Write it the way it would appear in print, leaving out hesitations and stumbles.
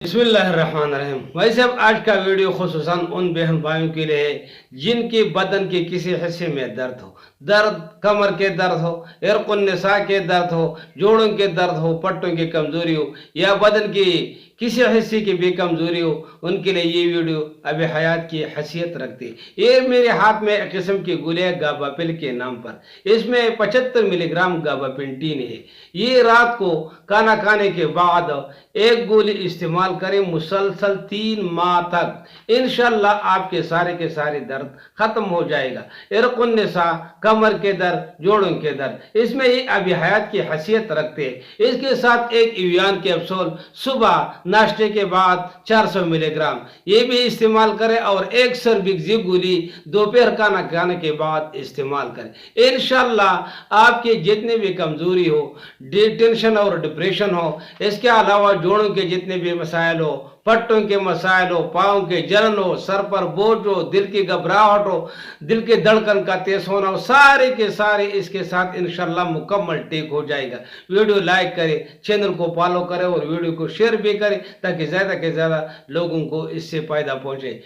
बिस्मिल्लाहिर्रहमानिर्रहीम। भाई साहब, आज का वीडियो खुसूसन उन बहन भाइयों के लिए है जिनके बदन के किसी हिस्से में दर्द हो। दर्द कमर के दर्द हो, इरकुन्निसा के दर्द हो, जोड़ों के दर्द हो, पट्टों की कमजोरी हो या बदन की किसी हिस्से की भी कमजोरी हो, उनके लिए ये वीडियो अब हयात की हैसियत रखती है। ये मेरे हाथ में एक किस्म की गोली है गाबापिल के नाम पर। इसमें 75 मिलीग्राम गाबापेंटीन है। ये रात को खाना खाने के बाद एक गोली इस्तेमाल करें मुसलसल 3 माह तक, इंशाल्लाह आपके सारे के सारे दर्द खत्म हो जाएगा। इरकुन्निसा, कमर के दर्द, जोड़ों के दर्द, इसमें ये अभी हयात की हैसियत रखते हैं। इसके साथ एक इवियान कैप्सूल सुबह नाश्ते के बाद 400 मिलीग्राम ये भी इस्तेमाल करें और एक सर्बिक्सी गोली दोपहर खाना खाने के बाद इस्तेमाल करें। इंशाल्लाह आपके जितने भी कमजोरी हो, टेंशन और डिप्रेशन हो, इसके अलावा जोड़ों के जितने भी मसाइल हो, पट्टों के मसाइल हो, पाँव के जलन हो, सर पर बोझ हो, दिल की घबराहट हो, दिल के धड़कन का तेज होना हो, सारे के सारे इसके साथ इंशाल्लाह मुकम्मल ठीक हो जाएगा। वीडियो लाइक करें, चैनल को फॉलो करें और वीडियो को शेयर भी करें ताकि ज़्यादा से ज़्यादा लोगों को इससे फ़ायदा पहुँचे।